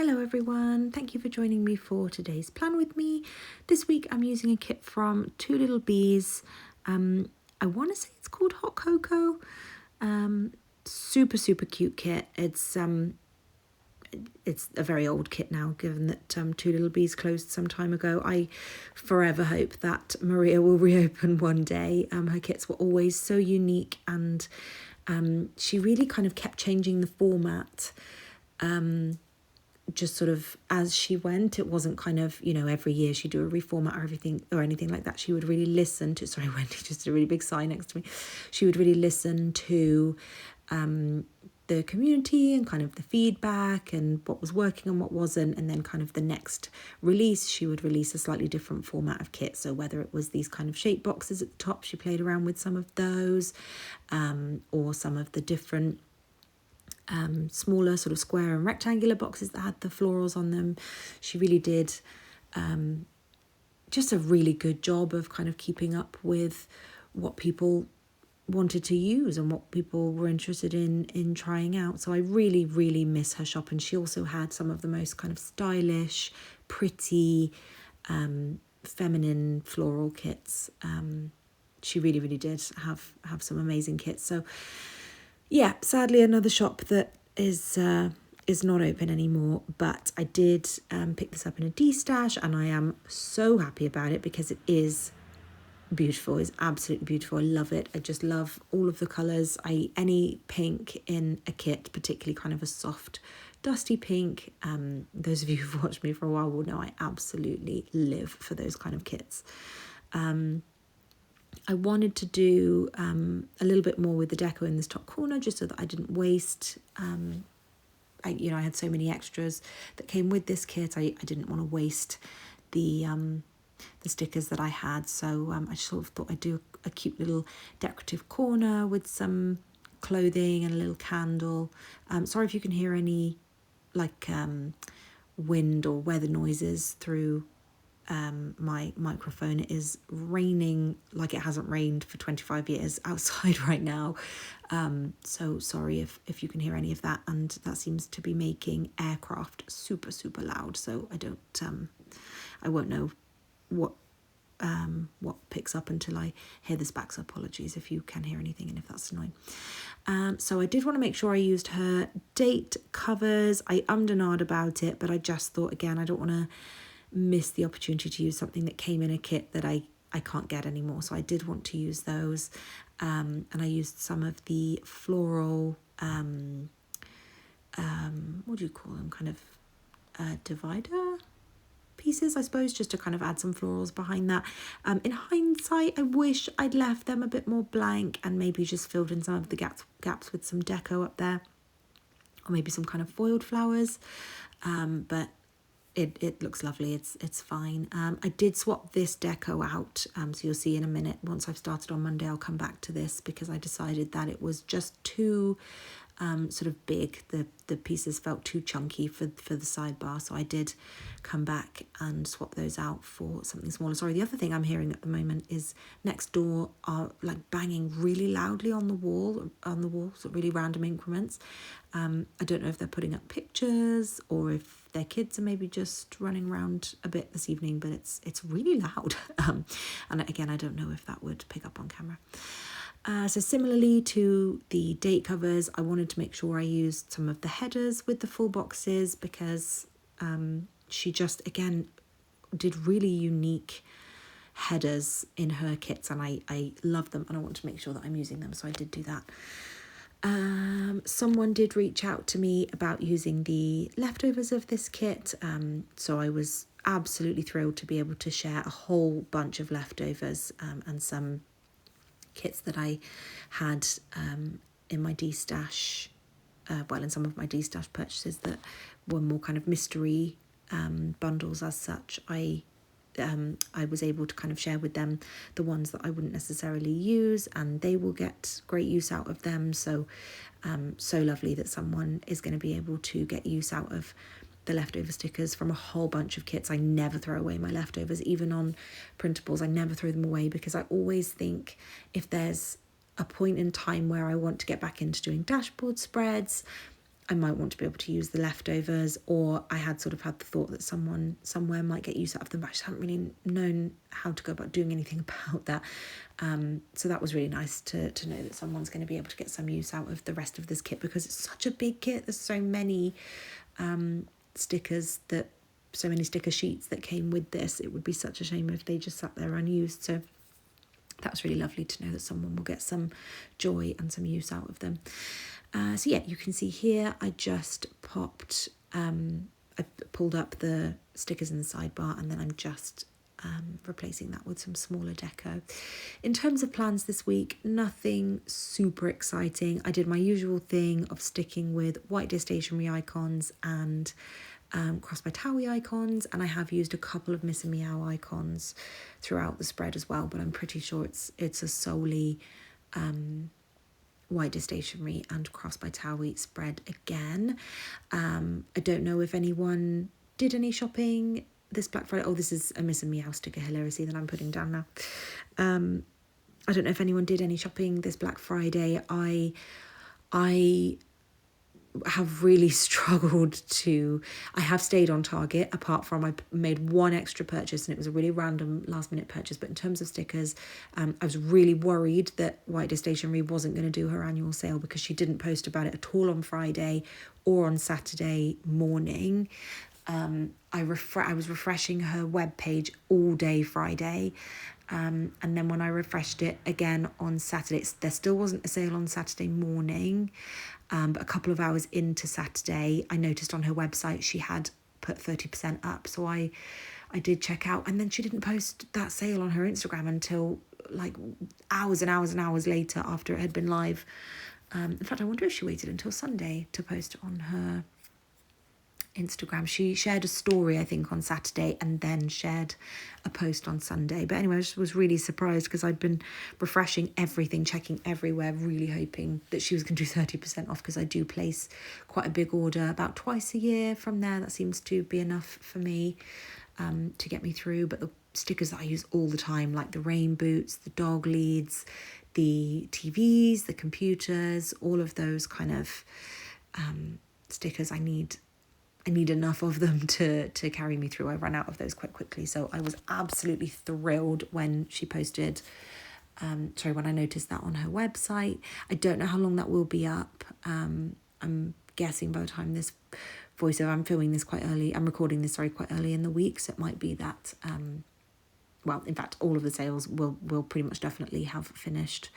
Hello everyone, thank you for joining me for today's plan with me. This week I'm using a kit from Two Little Bees. I want to say it's called Hot Cocoa. Super cute kit. It's a very old kit now, given that Two Little Bees closed some time ago. I forever hope that Maria will reopen one day. Her kits were always so unique, and she really kind of kept changing the format. Just sort of as she went. It wasn't kind of, every year she'd do a reformat or everything or anything like that. She would really listen to, sorry, Wendy just did a really big sign next to me. She would really listen to the community and kind of the feedback and what was working and what wasn't. And then kind of the next release, she would release a slightly different format of kit. So whether it was these kind of shape boxes at the top, she played around with some of those, or some of the different smaller sort of square and rectangular boxes that had the florals on them. She really did just a really good job of kind of keeping up with what people wanted to use and what people were interested in trying out. So I really miss her shop. And she also had some of the most kind of stylish, pretty, feminine floral kits. She really did have some amazing kits. So yeah, sadly another shop that is not open anymore, but I did pick this up in a D-stash, and I am so happy about it because it is beautiful. It's absolutely beautiful. I love it. I just love all of the colours. Any pink in a kit, particularly kind of a soft dusty pink. Those of you who've watched me for a while will know I absolutely live for those kind of kits. I wanted to do a little bit more with the deco in this top corner, just so that I didn't waste. I had so many extras that came with this kit. I didn't want to waste the stickers that I had, so I just sort of thought I'd do a cute little decorative corner with some clothing and a little candle. Sorry if you can hear any wind or weather noises through my microphone. It is raining like it hasn't rained for 25 years outside right now, so sorry if you can hear any of that, and that seems to be making aircraft super loud, so I won't know what picks up until I hear this back, so apologies if you can hear anything and if that's annoying. So I did want to make sure I used her date covers. I ummed and ahed about it, but I just thought, again, I don't want to miss the opportunity to use something that came in a kit that I can't get anymore. So I did want to use those, and I used some of the floral what do you call them, kind of divider pieces, I suppose, just to kind of add some florals behind that. In hindsight, I wish I'd left them a bit more blank and maybe just filled in some of the gaps with some deco up there, or maybe some kind of foiled flowers, but it looks lovely. It's fine. I did swap this deco out, so you'll see in a minute. Once I've started on Monday, I'll come back to this because I decided that it was just too sort of big. The pieces felt too chunky for the sidebar, so I did come back and swap those out for something smaller. Sorry, the other thing I'm hearing at the moment is next door are like banging really loudly on the wall, so really random increments. I don't know if they're putting up pictures or if their kids are maybe just running around a bit this evening, but it's really loud. And again, I don't know if that would pick up on camera. So similarly to the date covers, I wanted to make sure I used some of the headers with the full boxes because she just, again, did really unique headers in her kits, and I love them, and I want to make sure that I'm using them, so I did do that. Someone did reach out to me about using the leftovers of this kit, so I was absolutely thrilled to be able to share a whole bunch of leftovers and some kits that I had in my D-stash, in some of my D-stash purchases that were more kind of mystery bundles as such. I was able to kind of share with them the ones that I wouldn't necessarily use, and they will get great use out of them. So lovely that someone is going to be able to get use out of the leftover stickers from a whole bunch of kits. I never throw away my leftovers, even on printables. I never throw them away because I always think if there's a point in time where I want to get back into doing dashboard spreads, I might want to be able to use the leftovers, or I had sort of had the thought that someone somewhere might get use out of them, but I just haven't really known how to go about doing anything about that. So that was really nice to know that someone's going to be able to get some use out of the rest of this kit, because it's such a big kit. There's so many so many sticker sheets that came with this. It would be such a shame if they just sat there unused. So that was really lovely to know that someone will get some joy and some use out of them. So yeah, you can see here I just popped, I pulled up the stickers in the sidebar, and then I'm just replacing that with some smaller deco. In terms of plans this week, nothing super exciting. I did my usual thing of sticking with White Day Stationery icons and Cross by Towie icons, and I have used a couple of Miss and Meow icons throughout the spread as well, but I'm pretty sure it's a solely White Day Stationery and Cross by Towie spread again. I don't know if anyone did any shopping this Black Friday. Oh, this is a Miss and Meow sticker, hilariously, that I'm putting down now. I don't know if anyone did any shopping this Black Friday. I have really struggled I have stayed on target, apart from I made one extra purchase, and it was a really random last minute purchase. But in terms of stickers, I was really worried that White Day Stationery wasn't going to do her annual sale, because she didn't post about it at all on Friday or on Saturday morning. I was refreshing her webpage all day Friday, and then when I refreshed it again on Saturday, there still wasn't a sale on Saturday morning. But a couple of hours into Saturday, I noticed on her website she had put 30% up. So I did check out, and then she didn't post that sale on her Instagram until like hours and hours and hours later, after it had been live. In fact, I wonder if she waited until Sunday to post it on her Instagram. She shared a story, I think, on Saturday, and then shared a post on Sunday. But anyway, I just was really surprised, because I'd been refreshing everything, checking everywhere, really hoping that she was going to do 30% off, because I do place quite a big order about twice a year from there. That seems to be enough for me to get me through. But the stickers that I use all the time, like the rain boots, the dog leads, the TVs, the computers, all of those kind of stickers, I need enough of them to carry me through. I ran out of those quite quickly. So I was absolutely thrilled when she posted, when I noticed that on her website. I don't know how long that will be up. I'm guessing by the time this voiceover, I'm filming this quite early. I'm recording this, quite early in the week. So it might be that, in fact, all of the sales will pretty much definitely have finished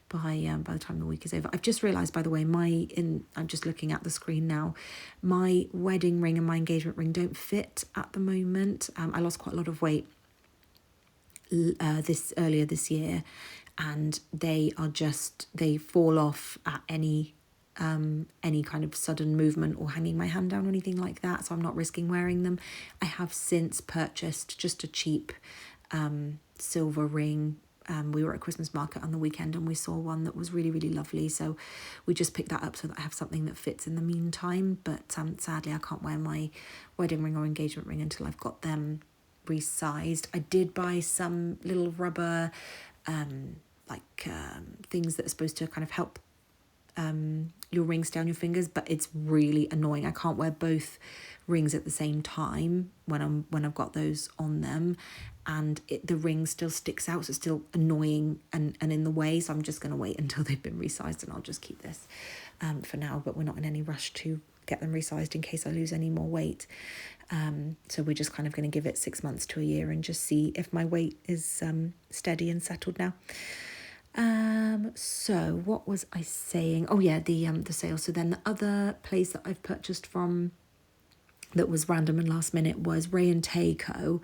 by the time the week is over. I've just realised, by the way, I'm just looking at the screen now, my wedding ring and my engagement ring don't fit at the moment. I lost quite a lot of weight earlier this year, and they fall off at any kind of sudden movement or hanging my hand down or anything like that, so I'm not risking wearing them. I have since purchased just a cheap silver ring. We were at a Christmas market on the weekend, and we saw one that was really, really lovely. So we just picked that up so that I have something that fits in the meantime. But sadly, I can't wear my wedding ring or engagement ring until I've got them resized. I did buy some little rubber things that are supposed to kind of help your rings down your fingers, but it's really annoying. I can't wear both rings at the same time when I've got those on them, and the ring still sticks out, so it's still annoying and in the way. So I'm just going to wait until they've been resized, and I'll just keep this for now. But we're not in any rush to get them resized in case I lose any more weight. So we're just kind of going to give it 6 months to a year and just see if my weight is steady and settled now. So what was I saying? Oh yeah, the sale. So then the other place that I've purchased from that was random and last minute was Ray and Taco.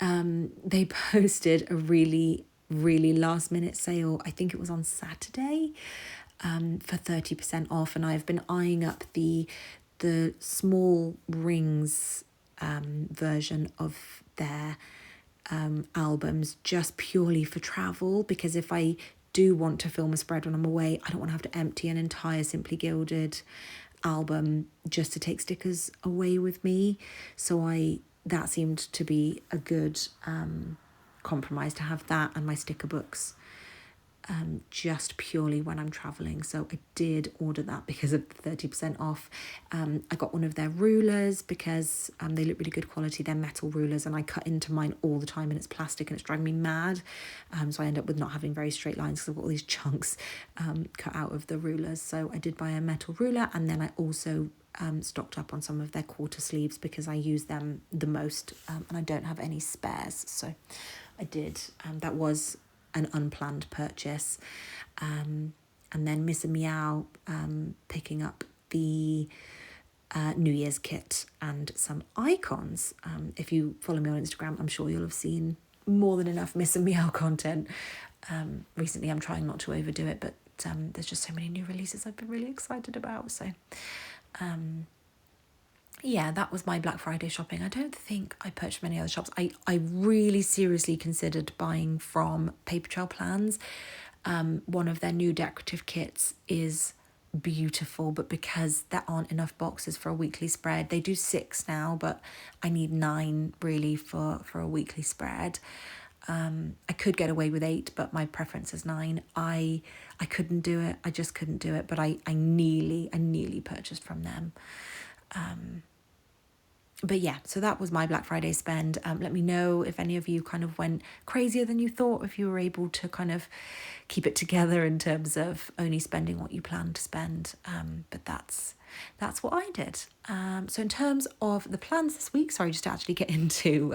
They posted a really, really last minute sale. I think it was on Saturday, for 30% off, and I've been eyeing up the small rings version of their albums, just purely for travel, because if I do want to film a spread when I'm away, I don't want to have to empty an entire Simply Gilded album just to take stickers away with me. So that seemed to be a good compromise, to have that and my sticker books just purely when I'm traveling. So I did order that because of the 30% off. I got one of their rulers because they look really good quality. They're metal rulers, and I cut into mine all the time, and it's plastic and it's driving me mad. So I end up with not having very straight lines because I've got all these chunks cut out of the rulers. So I did buy a metal ruler, and then I also stocked up on some of their quarter sleeves because I use them the most, and I don't have any spares. So I did. That was an unplanned purchase. And then Miss and Meow picking up the New Year's kit and some icons. If you follow me on Instagram, I'm sure you'll have seen more than enough Miss and Meow content. Recently, I'm trying not to overdo it, but there's just so many new releases I've been really excited about. So yeah, that was my Black Friday shopping. I don't think I purchased many other shops. I really seriously considered buying from Paper Trail Plans. One of their new decorative kits is beautiful, but because there aren't enough boxes for a weekly spread, they do 6 now, but I need 9 really for a weekly spread. I could get away with 8, but my preference is 9. I couldn't do it. I just couldn't do it, but I nearly purchased from them. But yeah, so that was my Black Friday spend. Let me know if any of you kind of went crazier than you thought, if you were able to kind of keep it together in terms of only spending what you planned to spend. But that's what I did. So in terms of the plans this week, sorry, just to actually get into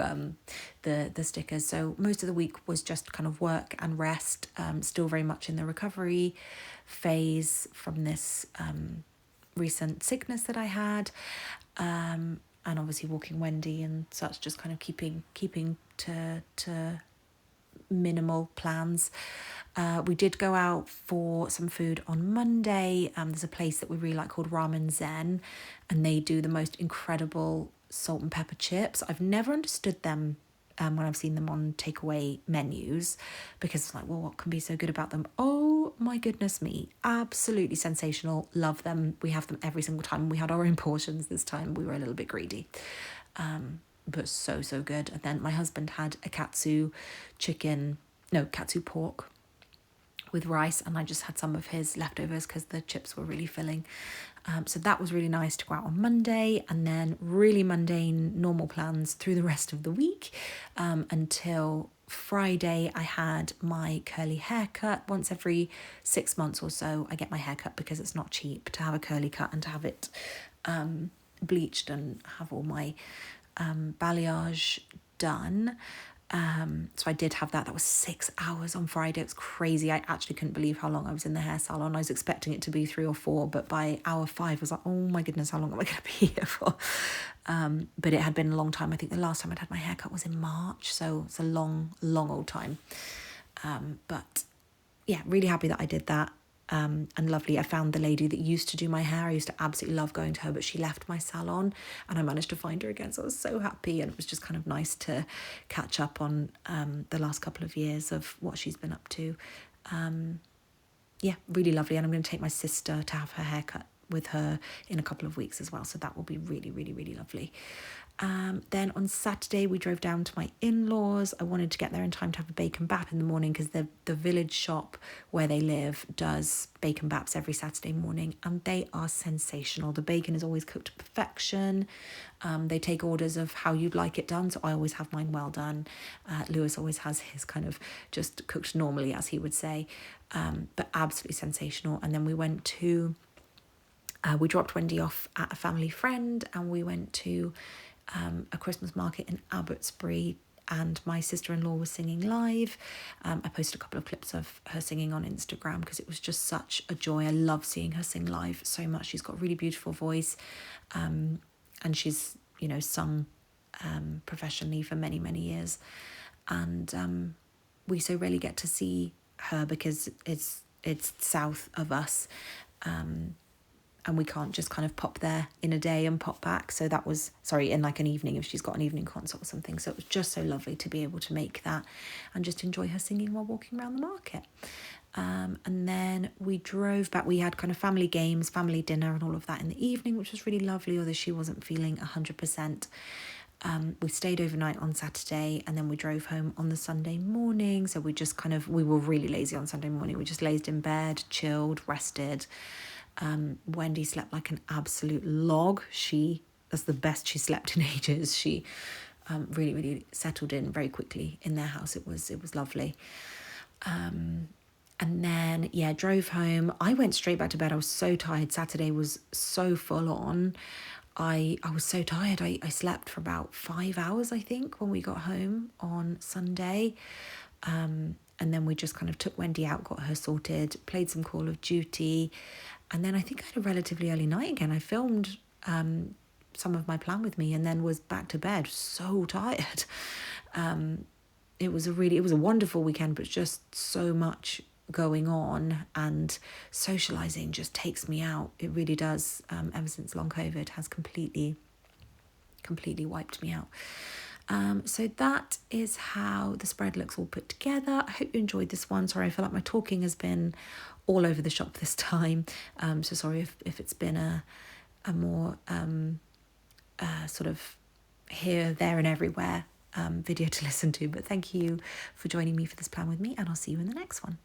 the stickers. So most of the week was just kind of work and rest, still very much in the recovery phase from this recent sickness that I had. And obviously walking Wendy and such, just kind of keeping to minimal plans. We did go out for some food on Monday. There's a place that we really like called Ramen Zen, and they do the most incredible salt and pepper chips. I've never understood them when I've seen them on takeaway menus, because it's like, well, what can be so good about them? Oh my goodness me, absolutely sensational. Love them. We have them every single time. We had our own portions this time. We were a little bit greedy, but so good. And then my husband had a katsu pork with rice, and I just had some of his leftovers because the chips were really filling. So that was really nice to go out on Monday, and then really mundane, normal plans through the rest of the week until Friday. I had my curly haircut. Once every 6 months or so, I get my haircut because it's not cheap to have a curly cut and to have it bleached and have all my balayage done. So I did have that. That was 6 hours on Friday. It was crazy. I actually couldn't believe how long I was in the hair salon. I was expecting it to be 3 or 4, but by hour 5, I was like, oh my goodness, how long am I going to be here for? But it had been a long time. I think the last time I'd had my haircut was in March, so it's a long old time. But yeah, really happy that I did that. And lovely. I found the lady that used to do my hair. I used to absolutely love going to her, but she left my salon, and I managed to find her again. So I was so happy, and it was just kind of nice to catch up on the last couple of years of what she's been up to. Yeah, really lovely. And I'm going to take my sister to have her haircut with her in a couple of weeks as well. So that will be really, really, really lovely. Then on Saturday, we drove down to my in-laws. I wanted to get there in time to have a bacon bap in the morning because the village shop where they live does bacon baps every Saturday morning, and they are sensational. The bacon is always cooked to perfection. They take orders of how you'd like it done, so I always have mine well done. Lewis always has his kind of just cooked normally, as he would say, but absolutely sensational. And then we went to... we dropped Wendy off at a family friend, and we went to a Christmas market in Abbotsbury, and my sister-in-law was singing live. I posted a couple of clips of her singing on Instagram because it was just such a joy. I love seeing her sing live so much. She's got a really beautiful voice, and she's, sung professionally for many, many years. And we so rarely get to see her because it's south of us. And we can't just kind of pop there in a day and pop back. So that was, in like an evening if she's got an evening concert or something. So it was just so lovely to be able to make that and just enjoy her singing while walking around the market. And then we drove back. We had kind of family games, family dinner and all of that in the evening, which was really lovely, although she wasn't feeling 100%. We stayed overnight on Saturday and then we drove home on the Sunday morning. So we were really lazy on Sunday morning. We just lazed in bed, chilled, rested. Wendy slept like an absolute log. That's the best she slept in ages. She really, really settled in very quickly in their house. It was lovely. And then, drove home. I went straight back to bed. I was so tired. Saturday was so full on. I was so tired. I slept for about 5 hours, I think, when we got home on Sunday. And then we just kind of took Wendy out, got her sorted, played some Call of Duty. And then I think I had a relatively early night again. I filmed some of my plan with me and then was back to bed, so tired. It was a wonderful weekend, but just so much going on, and socializing just takes me out. It really does. Ever since long COVID has completely wiped me out. So that is how the spread looks all put together. I hope you enjoyed this one. Sorry, I feel like my talking has been all over the shop this time. So sorry if it's been a more sort of here, there and everywhere video to listen to. But thank you for joining me for this plan with me, and I'll see you in the next one.